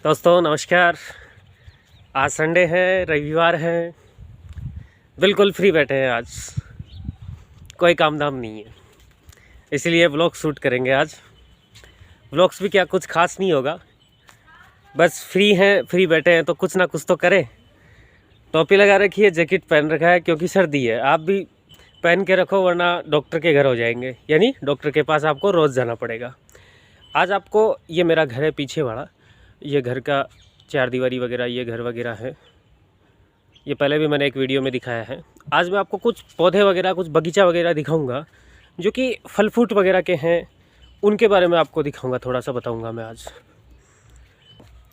दोस्तों नमस्कार। आज संडे है, रविवार है, बिल्कुल फ्री बैठे हैं। आज कोई काम धाम नहीं है, इसलिए व्लॉग शूट करेंगे। आज व्लॉग्स भी क्या कुछ खास नहीं होगा, बस फ्री हैं, फ्री बैठे हैं तो कुछ ना कुछ तो करें। टोपी लगा रखी है, जैकेट पहन रखा है क्योंकि सर्दी है। आप भी पहन के रखो वरना डॉक्टर के घर हो जाएंगे, यानी डॉक्टर के पास आपको रोज़ जाना पड़ेगा। आज आपको ये मेरा घर है पीछे वाला, ये घर का चार दीवारी वगैरह, ये घर वगैरह है। ये पहले भी मैंने एक वीडियो में दिखाया है। आज मैं आपको कुछ पौधे वगैरह, कुछ बगीचा वगैरह दिखाऊंगा जो कि फल फ्रूट वगैरह के हैं, उनके बारे में आपको दिखाऊंगा, थोड़ा सा बताऊंगा मैं आज।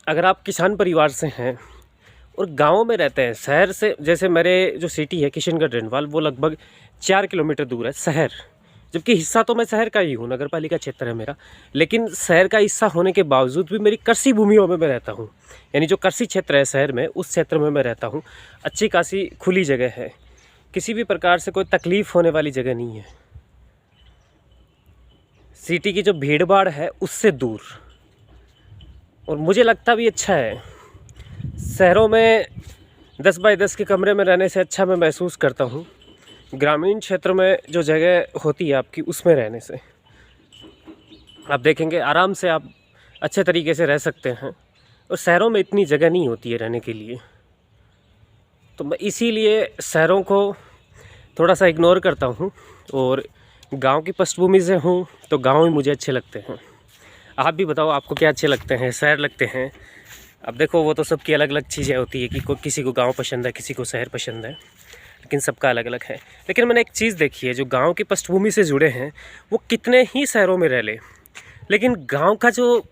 अगर आप किसान परिवार से हैं और गाँव में रहते हैं, शहर से, जैसे मेरे जो सिटी है किशनगढ़ रेनवाल, वो लगभग 4 किलोमीटर दूर है शहर। जबकि हिस्सा तो मैं शहर का ही हूँ, नगर पालिका क्षेत्र है मेरा, लेकिन शहर का हिस्सा होने के बावजूद भी मेरी कृषि भूमियों में मैं रहता हूँ। यानी जो कृषि क्षेत्र है शहर में, उस क्षेत्र में मैं रहता हूँ। अच्छी खासी खुली जगह है, किसी भी प्रकार से कोई तकलीफ़ होने वाली जगह नहीं है। सिटी की जो भीड़ भाड़ है उससे दूर, और मुझे लगता भी अच्छा है। शहरों में 10 बाई 10 के कमरे में रहने से अच्छा मैं महसूस करता हूँ ग्रामीण क्षेत्र में जो जगह होती है आपकी, उसमें रहने से। आप देखेंगे आराम से आप अच्छे तरीके से रह सकते हैं, और शहरों में इतनी जगह नहीं होती है रहने के लिए। तो मैं इसीलिए शहरों को थोड़ा सा इग्नोर करता हूँ, और गांव की पृष्ठभूमि से हूँ तो गांव ही मुझे अच्छे लगते हैं। आप भी बताओ, आपको क्या अच्छे लगते हैं, शहर लगते हैं? अब देखो, वो तो सबकी अलग अलग चीज़ें होती है कि किसी को गाँव पसंद है, किसी को शहर पसंद है, लेकिन सबका अलग अलग है। लेकिन मैंने एक चीज़ देखी है, जो गांव की पृष्ठभूमि से जुड़े हैं वो कितने ही शहरों में रह ले, लेकिन गांव का जो,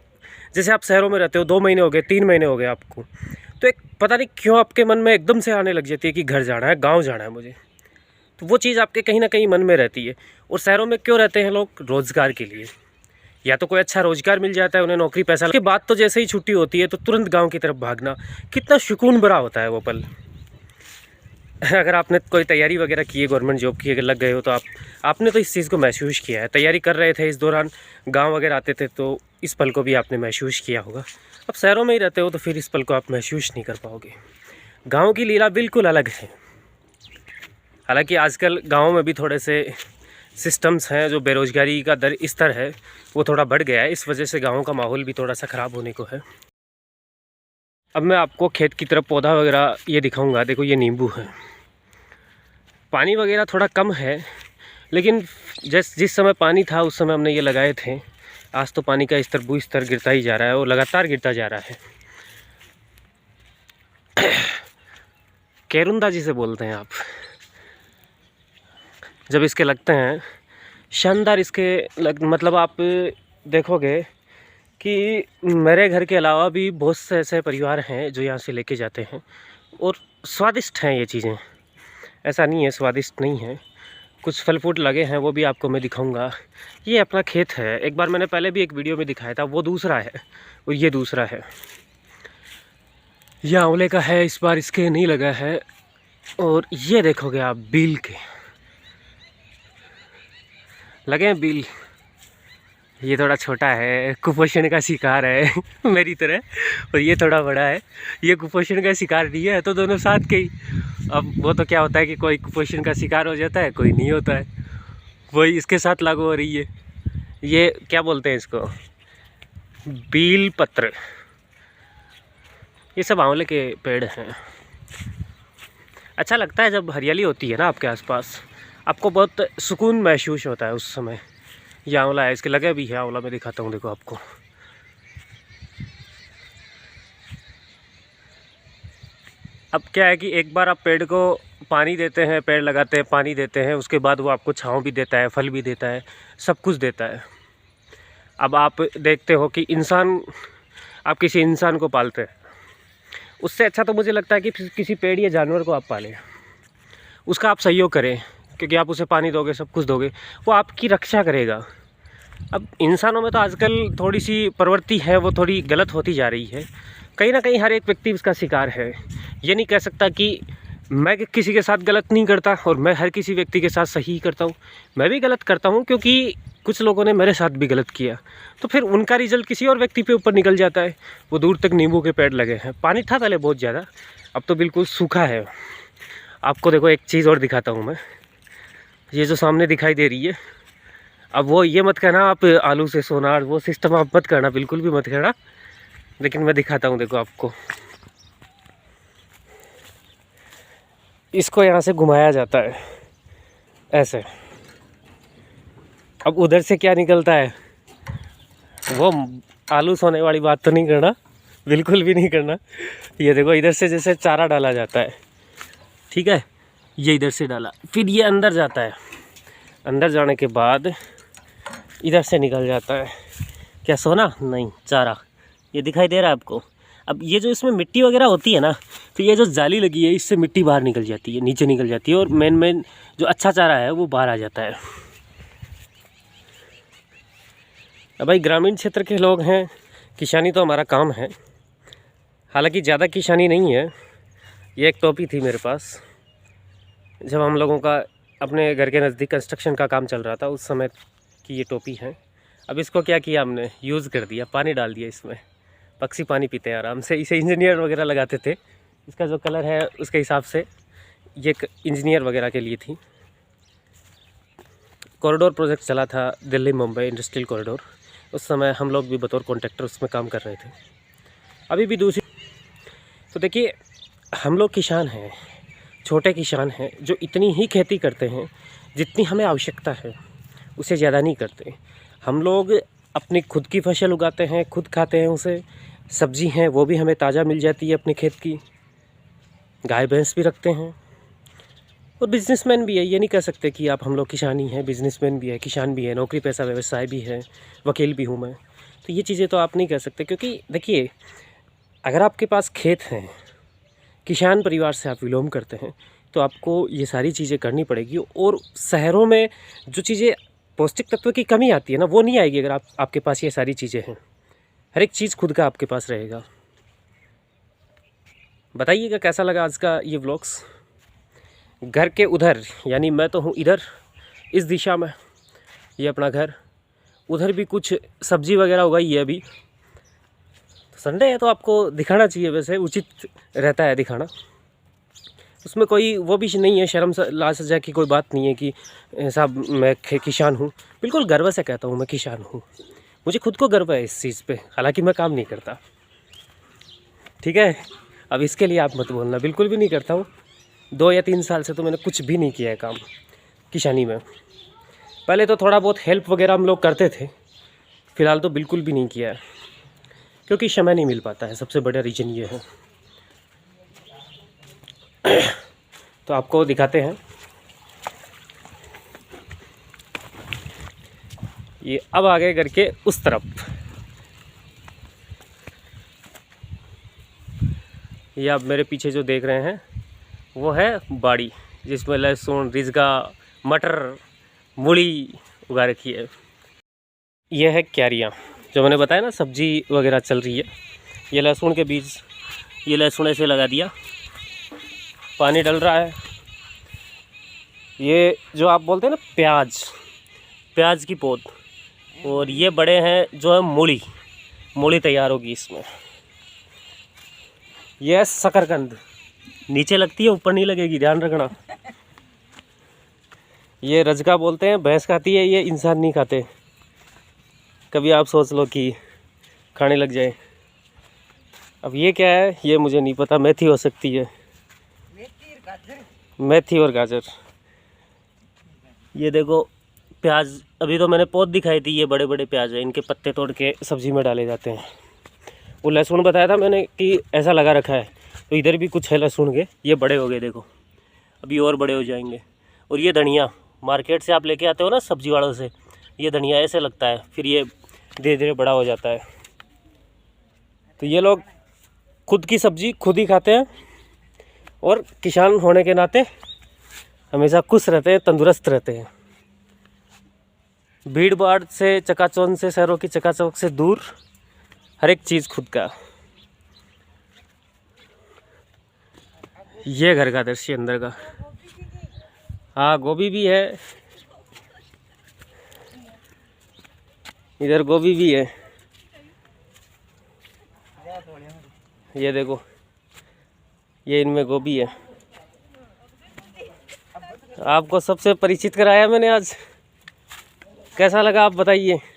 जैसे आप शहरों में रहते हो 2 महीने हो गए, 3 महीने हो गए आपको, तो एक पता नहीं क्यों आपके मन में एकदम से आने लग जाती है कि घर जाना है, गांव जाना है मुझे। तो वो चीज़ आपके कहीं ना कहीं मन में रहती है। और शहरों में क्यों रहते हैं लोग? रोज़गार के लिए। या तो कोई अच्छा रोज़गार मिल जाता है उन्हें, नौकरी पैसा, उसके बाद तो जैसे ही छुट्टी होती है तो तुरंत गाँव की तरफ भागना, कितना सुकून भरा होता है वो पल। अगर आपने कोई तैयारी वगैरह की है, गवर्नमेंट जॉब की अगर लग गए हो, तो आपने तो इस चीज़ को महसूस किया है। तैयारी कर रहे थे, इस दौरान गांव वगैरह आते थे, तो इस पल को भी आपने महसूस किया होगा। अब शहरों में ही रहते हो तो फिर इस पल को आप महसूस नहीं कर पाओगे। गांव की लीला बिल्कुल अलग है। हालांकि आजकल गाँव में भी थोड़े से सिस्टम्स हैं, जो बेरोज़गारी का दर स्तर है वो थोड़ा बढ़ गया है, इस वजह से गाँव का माहौल भी थोड़ा सा ख़राब होने को है। अब मैं आपको खेत की तरफ पौधा वगैरह ये दिखाऊंगा। देखो, ये नींबू है। पानी वगैरह थोड़ा कम है, लेकिन जिस समय पानी था उस समय हमने ये लगाए थे। आज तो पानी का स्तर, भू स्तर गिरता ही जा रहा है, और लगातार गिरता जा रहा है। केरुंदा जिसे बोलते हैं आप, जब इसके लगते हैं शानदार, मतलब आप देखोगे कि मेरे घर के अलावा भी बहुत से ऐसे परिवार हैं जो यहाँ से लेके जाते हैं, और स्वादिष्ट हैं ये चीज़ें। ऐसा नहीं है स्वादिष्ट नहीं है। कुछ फल फ्रूट लगे हैं, वो भी आपको मैं दिखाऊंगा। ये अपना खेत है, एक बार मैंने पहले भी एक वीडियो में दिखाया था, वो दूसरा है और ये दूसरा है। यह आंवले का है, इस बार इसके नहीं लगा है। और ये देखोगे आप, बील के लगे हैं बील। ये थोड़ा छोटा है, कुपोषण का शिकार है मेरी तरह, और ये थोड़ा बड़ा है। ये कुपोषण का शिकार नहीं है, तो दोनों साथ के ही। अब वो तो क्या होता है कि कोई कुपोषण का शिकार हो जाता है, कोई नहीं होता है, वही इसके साथ लागू हो रही है। ये क्या बोलते हैं इसको? बील पत्र। ये सब आंवले के पेड़ हैं। अच्छा लगता है जब हरियाली होती है ना आपके आसपास, आपको बहुत सुकून महसूस होता है उस समय। ये आंवला है, इसके लगे भी है आंवला, मैं दिखाता हूँ, देखो आपको। अब क्या है कि एक बार आप पेड़ को पानी देते हैं, पेड़ लगाते हैं, पानी देते हैं, उसके बाद वो आपको छांव भी देता है, फल भी देता है, सब कुछ देता है। अब आप देखते हो कि आप किसी इंसान को पालते हैं, उससे अच्छा तो मुझे लगता है कि किसी पेड़ या जानवर को आप पालें, उसका आप सहयोग करें, क्योंकि आप उसे पानी दोगे, सब कुछ दोगे, वो आपकी रक्षा करेगा। अब इंसानों में तो आजकल थोड़ी सी प्रवृत्ति है, वो थोड़ी गलत होती जा रही है। कहीं ना कहीं हर एक व्यक्ति इसका शिकार है। ये नहीं कह सकता कि मैं किसी के साथ गलत नहीं करता और मैं हर किसी व्यक्ति के साथ सही करता हूँ। मैं भी गलत करता हूँ क्योंकि कुछ लोगों ने मेरे साथ भी गलत किया, तो फिर उनका रिजल्ट किसी और व्यक्ति पे ऊपर निकल जाता है। वो दूर तक नींबू के पेड़ लगे हैं। पानी था पहले बहुत ज़्यादा, अब तो बिल्कुल सूखा है। आपको देखो एक चीज़ और दिखाता हूँ मैं, ये जो सामने दिखाई दे रही है, अब वो ये मत कहना आप आलू से सोनार वो सिस्टम आप मत करना, बिल्कुल भी मत करना। लेकिन मैं दिखाता हूँ, देखो आपको इसको यहाँ से घुमाया जाता है ऐसे। अब उधर से क्या निकलता है, वो आलू सोने वाली बात तो नहीं करना, बिल्कुल भी नहीं करना। ये देखो इधर से जैसे चारा डाला जाता है, ठीक है, ये इधर से डाला, फिर ये अंदर जाता है, अंदर जाने के बाद इधर से निकल जाता है। क्या सोना? नहीं, चारा। ये दिखाई दे रहा है आपको। अब ये जो इसमें मिट्टी वगैरह होती है ना, तो ये जो जाली लगी है इससे मिट्टी बाहर निकल जाती है, नीचे निकल जाती है, और मेन जो अच्छा चारा है वो बाहर आ जाता है। अब भाई ग्रामीण क्षेत्र के लोग हैं, किसानी तो हमारा काम है। हालांकि ज़्यादा किसानी नहीं है। ये एक टोपी थी मेरे पास, जब हम लोगों का अपने घर के नज़दीक कंस्ट्रक्शन का काम चल रहा था, उस समय की ये टोपी है। अब इसको क्या किया हमने, यूज़ कर दिया, पानी डाल दिया इसमें, पक्षी पानी पीते हैं आराम से। इसे इंजीनियर वगैरह लगाते थे। इसका जो कलर है उसके हिसाब से ये इंजीनियर वगैरह के लिए थी। कॉरिडोर प्रोजेक्ट चला था दिल्ली मुंबई इंडस्ट्रियल कॉरिडोर, उस समय हम लोग भी बतौर कॉन्ट्रैक्टर उसमें काम कर रहे थे। अभी भी दूसरी, तो देखिए हम लोग किसान हैं, छोटे किसान हैं, जो इतनी ही खेती करते हैं जितनी हमें आवश्यकता है, उससे ज़्यादा नहीं करते। हम लोग अपनी खुद की फसल उगाते हैं, खुद खाते हैं उसे। सब्ज़ी हैं वो भी हमें ताज़ा मिल जाती है अपने खेत की। गाय भैंस भी रखते हैं, और बिजनेसमैन भी है। ये नहीं कह सकते कि आप हम लोग किसान ही हैं, बिजनेसमैन भी है, किसान भी है, नौकरी पैसा व्यवसाय भी है, वकील भी हूँ मैं। तो ये चीज़ें तो आप नहीं कह सकते, क्योंकि देखिए अगर आपके पास खेत हैं, किसान परिवार से आप बिलोंग करते हैं, तो आपको ये सारी चीज़ें करनी पड़ेगी। और शहरों में जो चीज़ें पौष्टिक तत्व की कमी आती है ना, वो नहीं आएगी अगर आपके पास ये सारी चीज़ें हैं। हर एक चीज़ खुद का आपके पास रहेगा। बताइएगा कैसा लगा आज का ये व्लॉग्स। घर के उधर, यानी मैं तो हूँ इधर इस दिशा में, ये अपना घर, उधर भी कुछ सब्जी वगैरह उगाई है अभी। तो संडे है तो आपको दिखाना चाहिए, वैसे उचित रहता है दिखाना। उसमें कोई वो भी नहीं है, शर्म लाज सजा की कोई बात नहीं है कि साहब मैं किसान हूँ। बिल्कुल गर्व से कहता हूँ मैं किसान हूँ, मुझे खुद को गर्व है इस चीज़ पे, हालांकि मैं काम नहीं करता, ठीक है। अब इसके लिए आप मत बोलना, बिल्कुल भी नहीं करता हूँ। 2 या 3 साल से तो मैंने कुछ भी नहीं किया है काम किसानी में। पहले तो थोड़ा बहुत हेल्प वगैरह हम लोग करते थे, फ़िलहाल तो बिल्कुल भी नहीं किया है, क्योंकि समय नहीं मिल पाता है, सबसे बड़ा रीज़न ये है। तो आपको दिखाते हैं, ये अब आगे करके उस तरफ, ये आप मेरे पीछे जो देख रहे हैं वो है बाड़ी, जिसमें लहसुन, रिजगा, मटर, मूली उगा रखी है। यह है क्यारियाँ, जो मैंने बताया ना सब्जी वगैरह चल रही है। ये लहसुन के बीज, ये लहसुन ऐसे लगा दिया, पानी डल रहा है। ये जो आप बोलते हैं ना प्याज, प्याज की पौध, और ये बड़े हैं जो है मूली, मूली तैयार होगी इसमें। यह शकरकंद, नीचे लगती है ऊपर नहीं लगेगी, ध्यान रखना। ये रजका बोलते हैं, भैंस खाती है, ये इंसान नहीं खाते। कभी आप सोच लो कि खाने लग जाए। अब ये क्या है ये मुझे नहीं पता, मेथी हो सकती है, मेथी और गाजर। ये देखो प्याज, अभी तो मैंने पौध दिखाई थी, ये बड़े बड़े प्याज है, इनके पत्ते तोड़ के सब्ज़ी में डाले जाते हैं। वो लहसुन बताया था मैंने कि ऐसा लगा रखा है, तो इधर भी कुछ है लहसुन के, ये बड़े हो गए देखो, अभी और बड़े हो जाएंगे। और ये धनिया मार्केट से आप लेके आते हो ना सब्जी वालों से, ये धनिया ऐसे लगता है, फिर ये धीरे धीरे बड़ा हो जाता है। तो ये लोग खुद की सब्जी खुद ही खाते हैं, और किसान होने के नाते हमेशा खुश रहते हैं, तंदुरुस्त रहते हैं। भीड़ भाड़ से, चकाचौंध से, शहरों की चकाचौंध से दूर, हर एक चीज़ खुद का। ये घर का दृश्य अंदर का। हाँ गोभी भी है, इधर गोभी भी है। ये देखो, ये इनमें गोभी है। आपको सबसे परिचित कराया मैंने आज। कैसा लगा आप बताइए।